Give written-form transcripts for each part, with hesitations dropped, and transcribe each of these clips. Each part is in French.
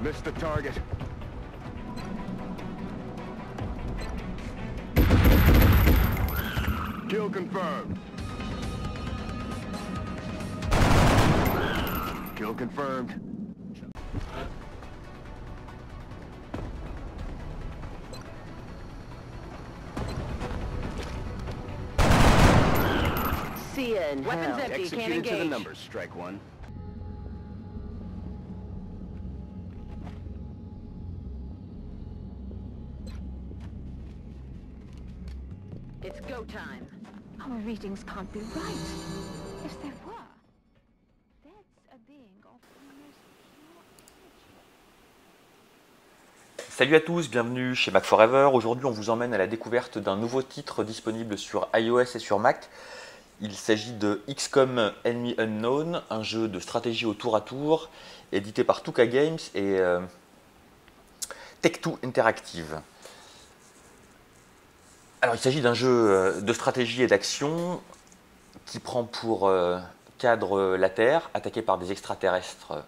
Missed the target. Kill confirmed. Kill confirmed. See ya in Weapons hell. empty, can't Executed to the engage. numbers, strike one. It's go time. Our readings can't be right. If they were, that's a being of the most pure energy. Salut à tous, bienvenue chez Mac Forever. Aujourd'hui, on vous emmène à la découverte d'un nouveau titre disponible sur iOS et sur Mac. Il s'agit de XCOM Enemy Unknown, un jeu de stratégie au tour à tour, édité par Tuka Games et Tech2 Interactive. Alors, il s'agit d'un jeu de stratégie et d'action qui prend pour cadre la Terre, attaquée par des extraterrestres.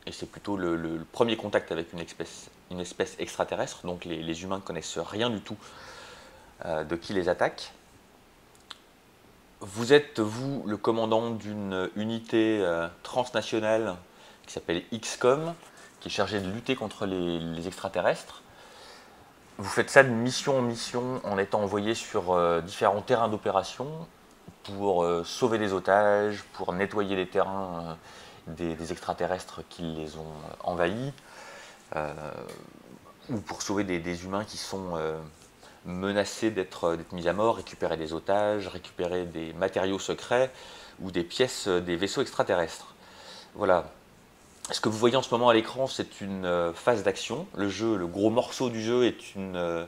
Et c'est plutôt le premier contact avec une espèce extraterrestre, donc les humains ne connaissent rien du tout de qui les attaque. Vous êtes, vous, le commandant d'une unité transnationale qui s'appelle XCOM, qui est chargée de lutter contre les extraterrestres. Vous faites ça de mission en mission en étant envoyé sur différents terrains d'opération pour sauver des otages, pour nettoyer les terrains des extraterrestres qui les ont envahis, ou pour sauver des humains qui sont menacés d'être mis à mort, récupérer des otages, récupérer des matériaux secrets ou des pièces des vaisseaux extraterrestres. Voilà. Ce que vous voyez en ce moment à l'écran, c'est une phase d'action. Le gros morceau du jeu est une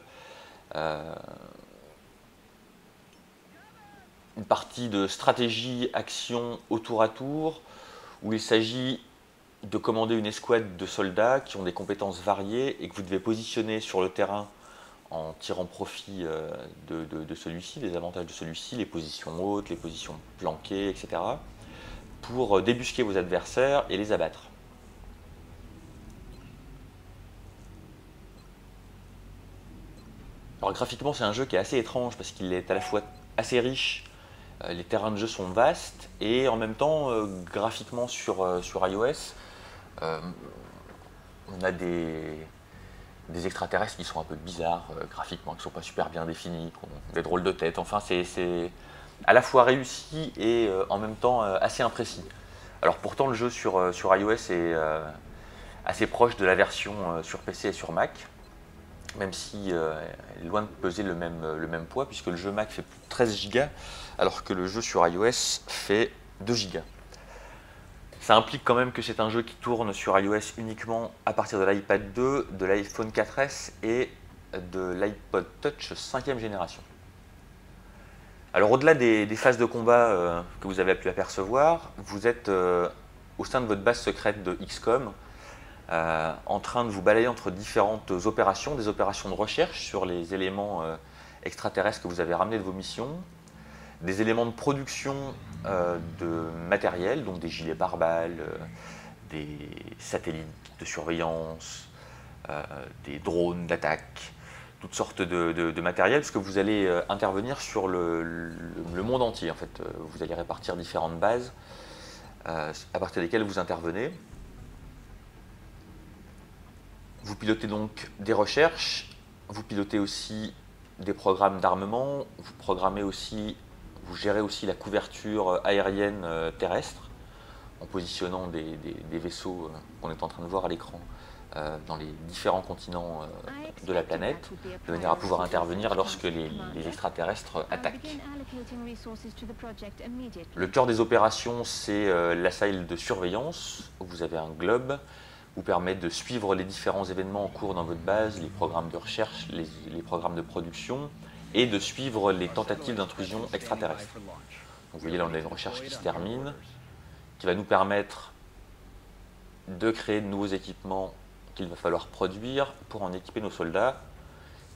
partie de stratégie, action au tour à tour, où il s'agit de commander une escouade de soldats qui ont des compétences variées et que vous devez positionner sur le terrain en tirant profit de celui-ci, des avantages de celui-ci, les positions hautes, les positions planquées, etc., pour débusquer vos adversaires et les abattre. Alors graphiquement, c'est un jeu qui est assez étrange parce qu'il est à la fois assez riche, les terrains de jeu sont vastes, et en même temps, graphiquement sur iOS, on a des extraterrestres qui sont un peu bizarres graphiquement, qui ne sont pas super bien définis, qui ont des drôles de tête. Enfin, c'est à la fois réussi et en même temps assez imprécis. Alors pourtant, le jeu sur iOS est assez proche de la version sur PC et sur Mac, même si elle est loin de peser le même poids, puisque le jeu Mac fait plus de 13 Go, alors que le jeu sur iOS fait 2 Go. Ça implique quand même que c'est un jeu qui tourne sur iOS uniquement à partir de l'iPad 2, de l'iPhone 4S et de l'iPod Touch 5e génération. Alors au-delà des phases de combat que vous avez pu apercevoir, vous êtes au sein de votre base secrète de XCOM, en train de vous balayer entre différentes opérations, des opérations de recherche sur les éléments extraterrestres que vous avez ramenés de vos missions, des éléments de production de matériel, donc des gilets pare-balles, des satellites de surveillance, des drones d'attaque, toutes sortes de matériel, parce que vous allez intervenir sur le monde entier. En fait, vous allez répartir différentes bases à partir desquelles vous intervenez. Vous pilotez donc des recherches, vous pilotez aussi des programmes d'armement, vous gérez aussi la couverture aérienne terrestre en positionnant des vaisseaux qu'on est en train de voir à l'écran dans les différents continents de la planète, de manière à pouvoir intervenir lorsque les extraterrestres attaquent. Le cœur des opérations, c'est l'assail de surveillance, où vous avez un globe vous permet de suivre les différents événements en cours dans votre base, les programmes de recherche, les programmes de production, et de suivre les tentatives d'intrusion extraterrestre. Donc vous voyez là, on a une recherche qui se termine, qui va nous permettre de créer de nouveaux équipements qu'il va falloir produire pour en équiper nos soldats,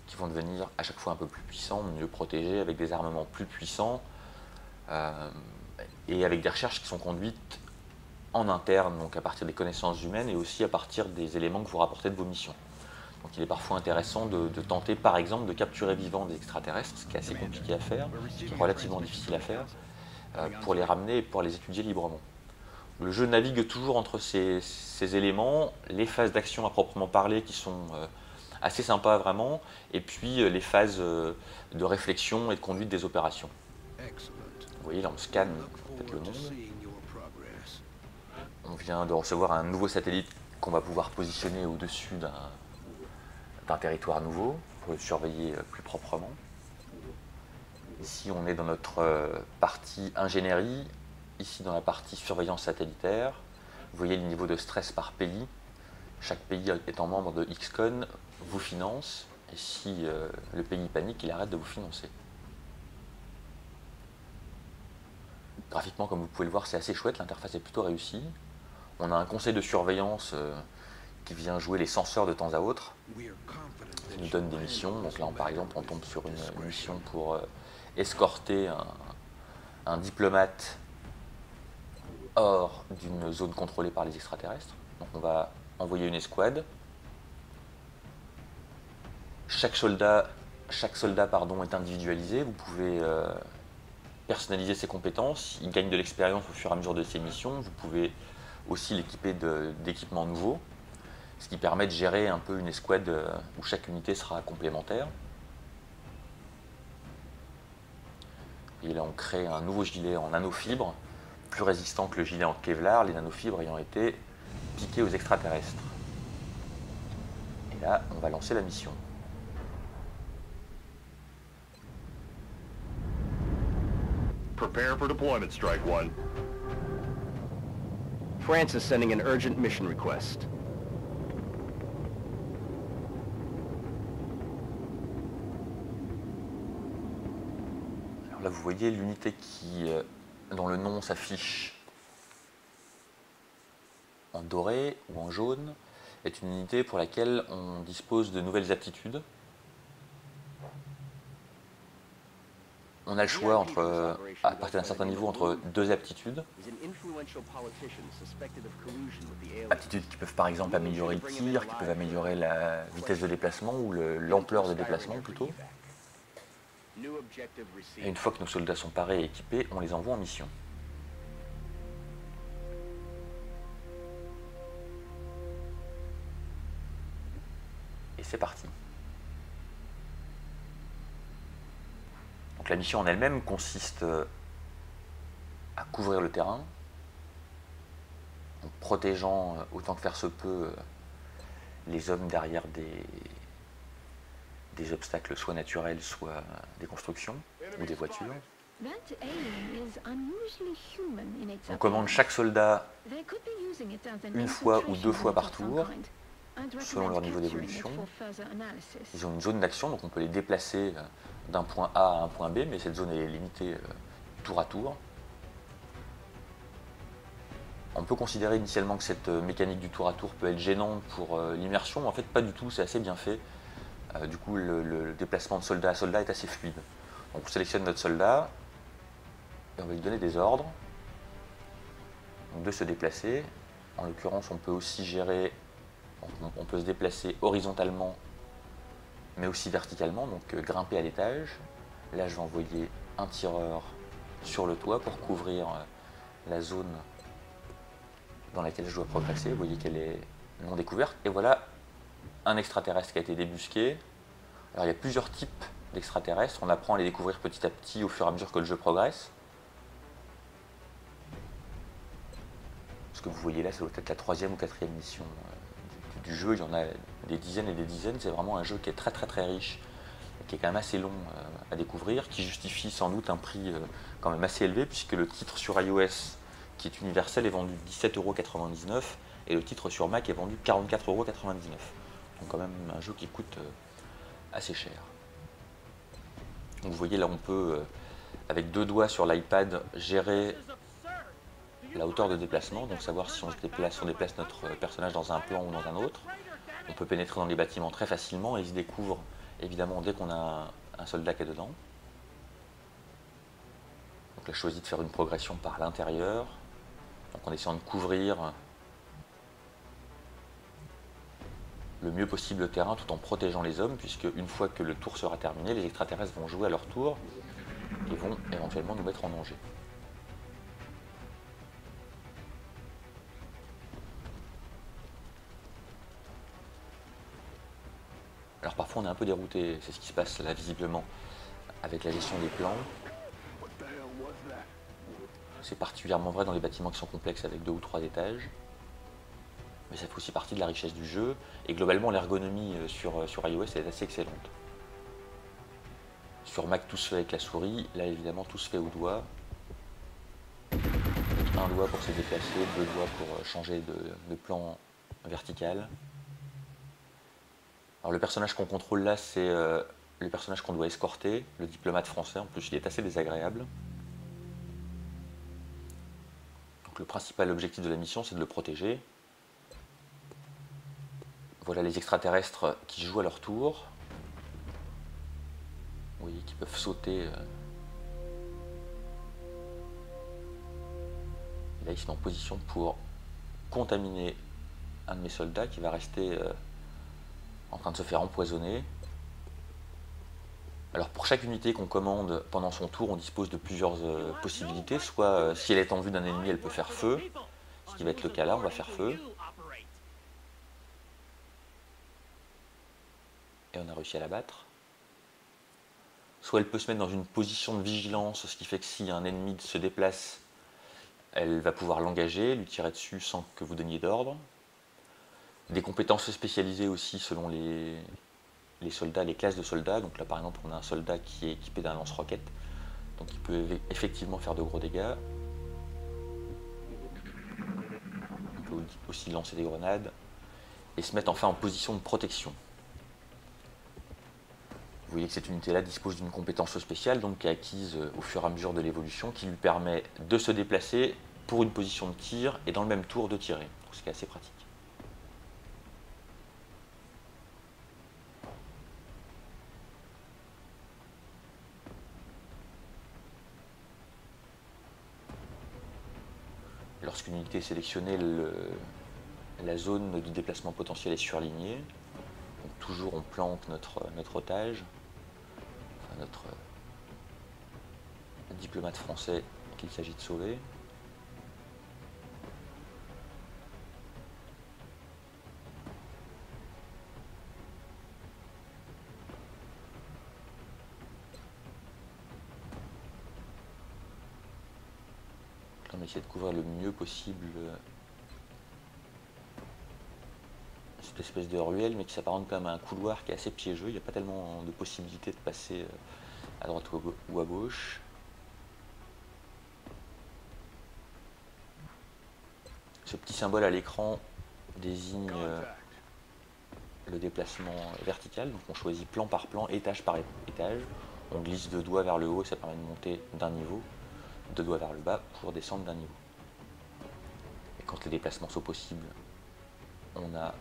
qui vont devenir à chaque fois un peu plus puissants, mieux protégés, avec des armements plus puissants, et avec des recherches qui sont conduites en interne, donc à partir des connaissances humaines et aussi à partir des éléments que vous rapportez de vos missions. Donc il est parfois intéressant de tenter par exemple de capturer vivants des extraterrestres, ce qui est assez compliqué à faire, ce qui est relativement difficile à faire, pour les ramener et pour les étudier librement. Le jeu navigue toujours entre ces éléments, les phases d'action à proprement parler qui sont assez sympas vraiment, et puis les phases de réflexion et de conduite des opérations. Vous voyez là on scanne peut-être le monde. On vient de recevoir un nouveau satellite qu'on va pouvoir positionner au-dessus d'un territoire nouveau pour le surveiller plus proprement. Ici on est dans notre partie ingénierie, ici dans la partie surveillance satellitaire. Vous voyez le niveau de stress par pays. Chaque pays étant membre de XCON vous finance, et si le pays panique, il arrête de vous financer. Graphiquement, comme vous pouvez le voir, c'est assez chouette, l'interface est plutôt réussie. On a un conseil de surveillance qui vient jouer les censeurs de temps à autre, qui nous donne des missions. Donc là, par exemple, on tombe sur une mission pour escorter un diplomate hors d'une zone contrôlée par les extraterrestres. Donc on va envoyer une escouade. Chaque soldat est individualisé. Vous pouvez personnaliser ses compétences. Il gagne de l'expérience au fur et à mesure de ses missions. Vous pouvez aussi l'équiper d'équipements nouveaux, ce qui permet de gérer un peu une escouade où chaque unité sera complémentaire. Et là, on crée un nouveau gilet en nanofibre, plus résistant que le gilet en Kevlar, les nanofibres ayant été piquées aux extraterrestres. Et là, on va lancer la mission. Prepare for deployment, Strike One. France is sending an urgent mission request. Alors là, vous voyez l'unité dont le nom s'affiche en doré ou en jaune est une unité pour laquelle on dispose de nouvelles aptitudes. On a le choix à partir d'un certain niveau entre deux aptitudes. Aptitudes qui peuvent par exemple améliorer le tir, qui peuvent améliorer la vitesse de déplacement ou l'ampleur de déplacement plutôt. Et une fois que nos soldats sont parés et équipés, on les envoie en mission. Et c'est parti. Donc la mission en elle-même consiste à couvrir le terrain, en protégeant autant que faire se peut les hommes derrière des obstacles soit naturels, soit des constructions ou des voitures. On commande chaque soldat une fois ou deux fois par tour, selon leur niveau d'évolution. Ils ont une zone d'action, donc on peut les déplacer d'un point A à un point B, mais cette zone est limitée tour à tour. On peut considérer initialement que cette mécanique du tour à tour peut être gênante pour l'immersion, mais en fait pas du tout, c'est assez bien fait. Du coup le déplacement de soldat à soldat est assez fluide. Donc on sélectionne notre soldat et on va lui donner des ordres donc de se déplacer. En l'occurrence on peut aussi gérer, on peut se déplacer horizontalement mais aussi verticalement, donc grimper à l'étage. Là je vais envoyer un tireur sur le toit pour couvrir la zone dans laquelle je dois progresser. Vous voyez qu'elle est non découverte. Et voilà un extraterrestre qui a été débusqué. Alors il y a plusieurs types d'extraterrestres. On apprend à les découvrir petit à petit au fur et à mesure que le jeu progresse. Ce que vous voyez là, c'est peut-être la troisième ou quatrième mission du jeu. Il y en a des dizaines et des dizaines. C'est vraiment un jeu qui est très très très riche, qui est quand même assez long à découvrir, qui justifie sans doute un prix quand même assez élevé, puisque le titre sur iOS, qui est universel, est vendu 17,99 € et le titre sur Mac est vendu 44,99 €. Donc quand même un jeu qui coûte assez cher. Donc vous voyez là on peut, avec deux doigts sur l'iPad, gérer la hauteur de déplacement, donc savoir si on déplace notre personnage dans un plan ou dans un autre. On peut pénétrer dans les bâtiments très facilement et il se découvre évidemment dès qu'on a un soldat qui est dedans. Donc là, je choisis de faire une progression par l'intérieur. Donc en essayant de couvrir le mieux possible le terrain tout en protégeant les hommes, puisque une fois que le tour sera terminé, les extraterrestres vont jouer à leur tour et vont éventuellement nous mettre en danger. Alors parfois on est un peu dérouté, c'est ce qui se passe là visiblement avec la gestion des plans. C'est particulièrement vrai dans les bâtiments qui sont complexes avec 2 ou 3 étages. Mais ça fait aussi partie de la richesse du jeu. Et globalement, l'ergonomie sur iOS est assez excellente. Sur Mac, tout se fait avec la souris. Là, évidemment, tout se fait au doigt. Avec un doigt pour se déplacer, 2 doigts pour changer de plan vertical. Alors, le personnage qu'on contrôle là, c'est le personnage qu'on doit escorter, le diplomate français. En plus, il est assez désagréable. Donc, le principal objectif de la mission, c'est de le protéger. Voilà les extraterrestres qui jouent à leur tour. Vous voyez qu'ils peuvent sauter. Et là, ils sont en position pour contaminer un de mes soldats qui va rester en train de se faire empoisonner. Alors pour chaque unité qu'on commande pendant son tour, on dispose de plusieurs possibilités. Soit si elle est en vue d'un ennemi, elle peut faire feu. Ce qui va être le cas là, on va faire feu. Et on a réussi à la battre. Soit elle peut se mettre dans une position de vigilance, ce qui fait que si un ennemi se déplace, elle va pouvoir l'engager, lui tirer dessus sans que vous donniez d'ordre. Des compétences spécialisées aussi selon les soldats, les classes de soldats. Donc là par exemple on a un soldat qui est équipé d'un lance-roquette, donc il peut effectivement faire de gros dégâts. On peut aussi lancer des grenades et se mettre enfin en position de protection. Vous voyez que cette unité-là dispose d'une compétence spéciale, donc qui est acquise au fur et à mesure de l'évolution, qui lui permet de se déplacer pour une position de tir et dans le même tour de tirer, ce qui est assez pratique. Lorsqu'une unité est sélectionnée, la zone de déplacement potentiel est surlignée. Donc toujours on planque notre otage, enfin notre diplomate français qu'il s'agit de sauver. On essaie de couvrir le mieux possible cette espèce de ruelle, mais qui s'apparente quand même à un couloir qui est assez piégeux. Il n'y a pas tellement de possibilités de passer à droite ou à gauche. Ce petit symbole à l'écran désigne le déplacement vertical. Donc on choisit plan par plan, étage par étage. On glisse 2 doigts vers le haut et ça permet de monter d'un niveau. 2 doigts vers le bas pour descendre d'un niveau. Et quand les déplacements sont possibles, on a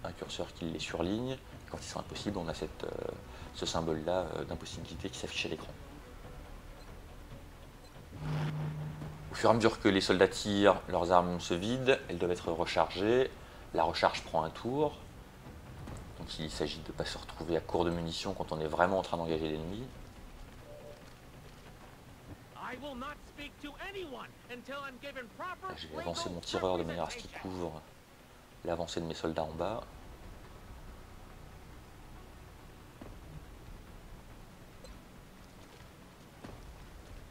un curseur qui les surligne. Et quand ils sont impossibles, on a ce symbole-là d'impossibilité qui s'affiche à l'écran. Au fur et à mesure que les soldats tirent, leurs armes se vident, elles doivent être rechargées. La recharge prend un tour. Donc il s'agit de ne pas se retrouver à court de munitions quand on est vraiment en train d'engager l'ennemi. Je vais avancer mon tireur de manière à ce qu'il couvre l'avancée de mes soldats en bas.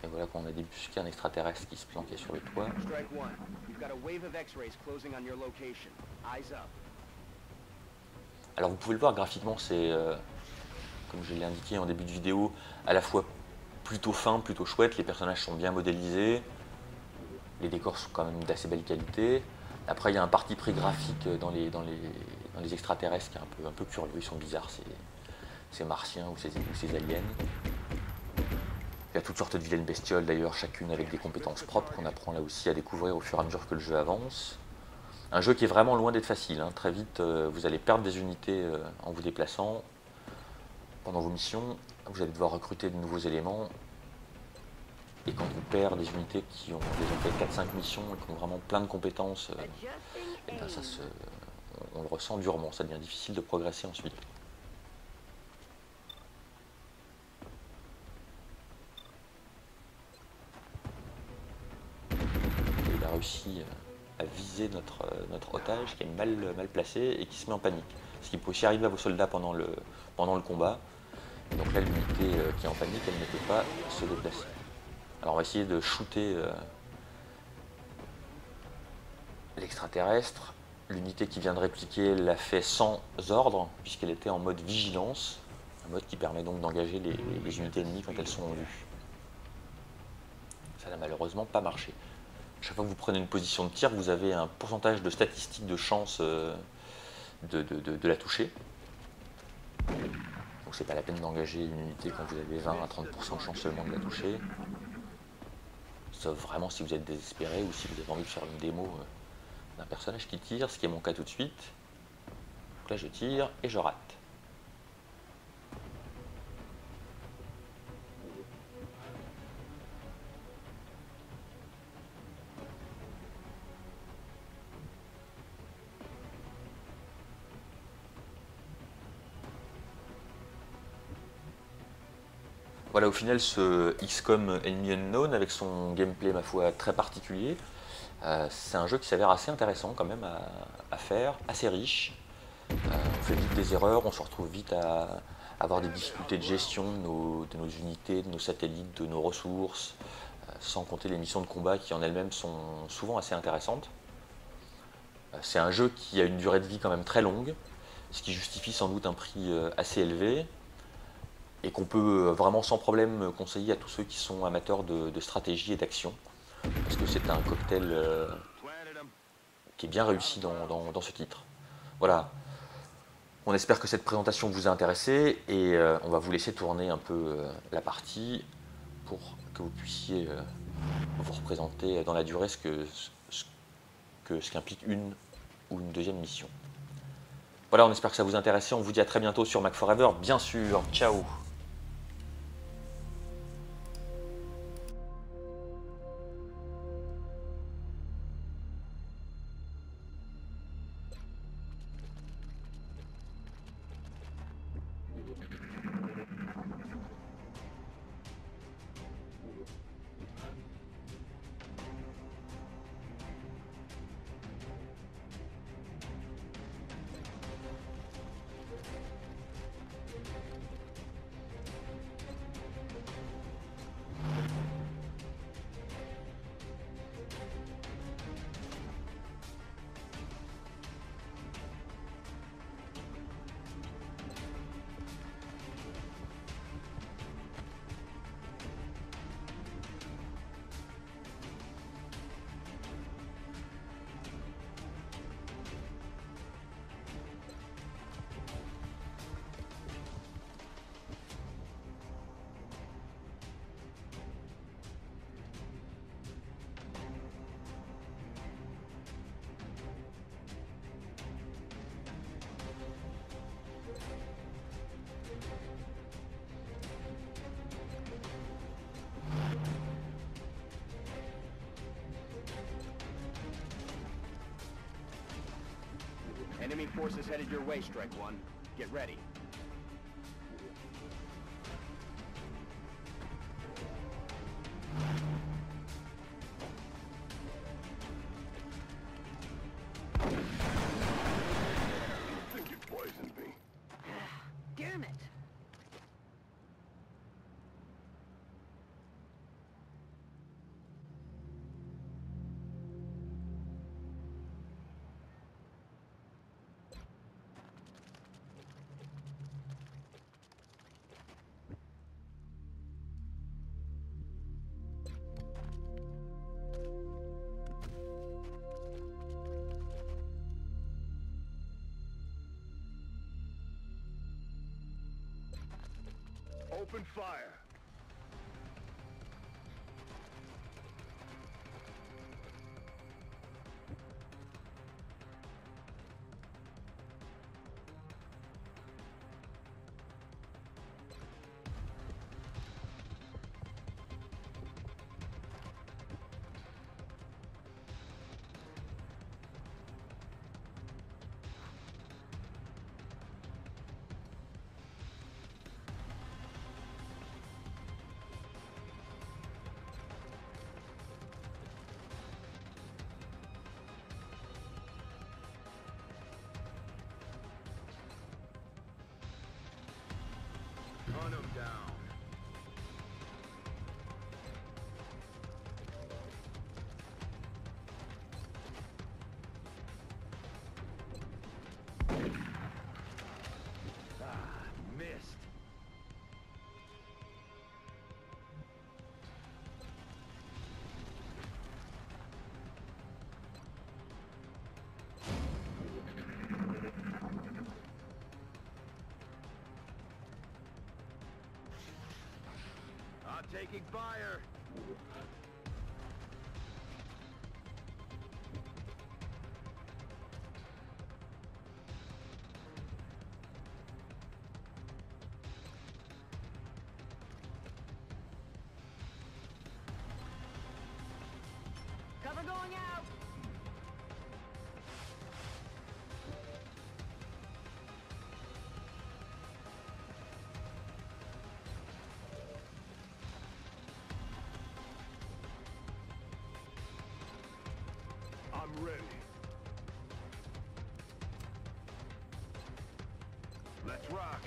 Et voilà qu'on a débusqué un extraterrestre qui se planquait sur le toit. Alors vous pouvez le voir graphiquement, c'est, comme je l'ai indiqué en début de vidéo, à la fois plutôt fin, plutôt chouette, les personnages sont bien modélisés, les décors sont quand même d'assez belle qualité. Après il y a un parti pris graphique dans les extraterrestres qui est un peu curieux, ils sont bizarres, ces martiens ou ces aliens. Il y a toutes sortes de vilaines bestioles d'ailleurs, chacune avec des compétences propres qu'on apprend là aussi à découvrir au fur et à mesure que le jeu avance. Un jeu qui est vraiment loin d'être facile, hein. Très vite vous allez perdre des unités en vous déplaçant pendant vos missions, vous allez devoir recruter de nouveaux éléments. Et quand on perd des unités qui ont déjà fait 4-5 missions et qui ont vraiment plein de compétences, et ben on le ressent durement, ça devient difficile de progresser ensuite. Il a réussi à viser notre otage qui est mal placé et qui se met en panique. Ce qui peut aussi arriver à vos soldats pendant le combat. Et donc là, l'unité qui est en panique, elle ne peut pas se déplacer. Alors on va essayer de shooter l'extraterrestre. L'unité qui vient de répliquer l'a fait sans ordre, puisqu'elle était en mode vigilance, un mode qui permet donc d'engager les unités ennemies quand elles sont en vue. Ça n'a malheureusement pas marché. Chaque fois que vous prenez une position de tir, vous avez un pourcentage de statistiques de chance de la toucher. Donc c'est pas la peine d'engager une unité quand vous avez 20 à 30% de chance seulement de la toucher. Sauf vraiment si vous êtes désespéré ou si vous avez envie de faire une démo d'un personnage qui tire, ce qui est mon cas tout de suite. Donc là je tire et je rate. Voilà, au final, ce XCOM Enemy Unknown, avec son gameplay, ma foi, très particulier, c'est un jeu qui s'avère assez intéressant quand même à faire, assez riche. On fait vite des erreurs, on se retrouve vite à avoir des difficultés de gestion de nos unités, de nos satellites, de nos ressources, sans compter les missions de combat qui en elles-mêmes sont souvent assez intéressantes. C'est un jeu qui a une durée de vie quand même très longue, ce qui justifie sans doute un prix assez élevé, et qu'on peut vraiment sans problème conseiller à tous ceux qui sont amateurs de stratégie et d'action, parce que c'est un cocktail qui est bien réussi dans ce titre. Voilà, on espère que cette présentation vous a intéressé, et on va vous laisser tourner un peu la partie pour que vous puissiez vous représenter dans la durée ce qu'implique une ou une deuxième mission. Voilà, on espère que ça vous a intéressé, on vous dit à très bientôt sur Mac Forever, bien sûr, ciao. Enemy forces headed your way, Strike One. Get ready. I think you poisoned me. Damn it! Open fire. Hunt 'em down. Ah, missed. I'm taking fire. Cover going out. I'm ready. Let's rock.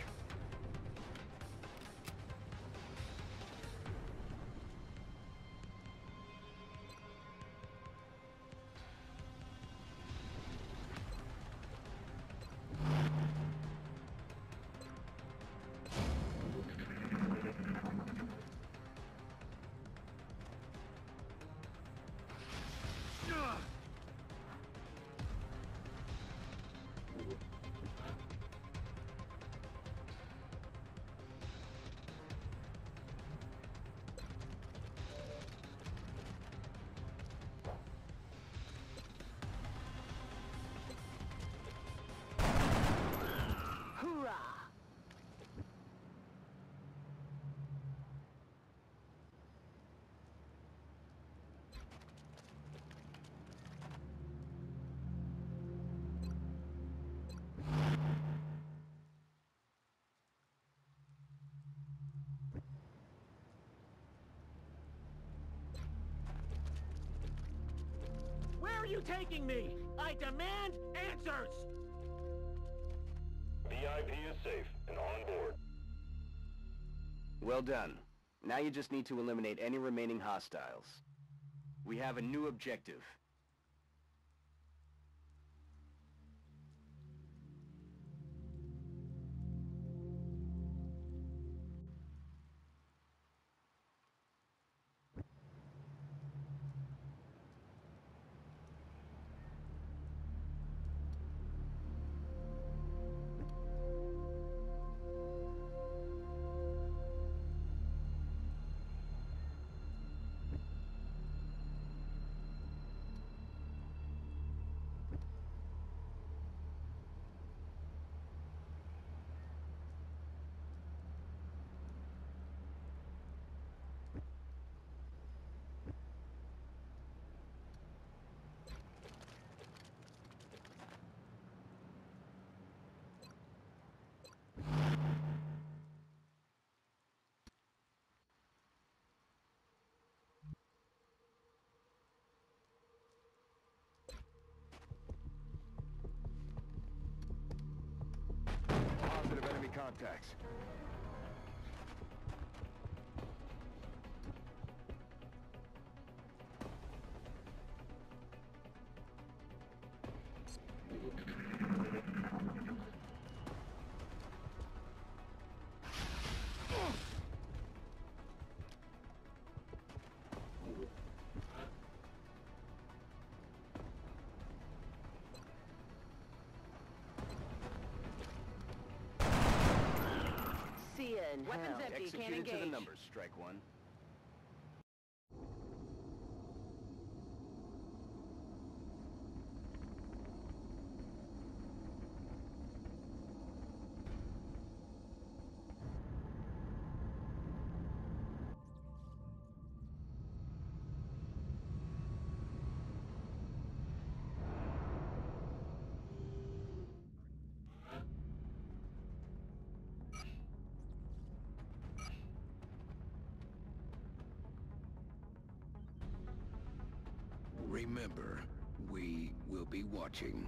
Hoorah! Where are you taking me? I demand answers! VIP is safe and on board. Well done. Now you just need to eliminate any remaining hostiles. We have a new objective. Positive enemy contacts. See ya in Weapons hell. empty. Can't Executed to the engage. numbers, Strike One. Remember, we will be watching.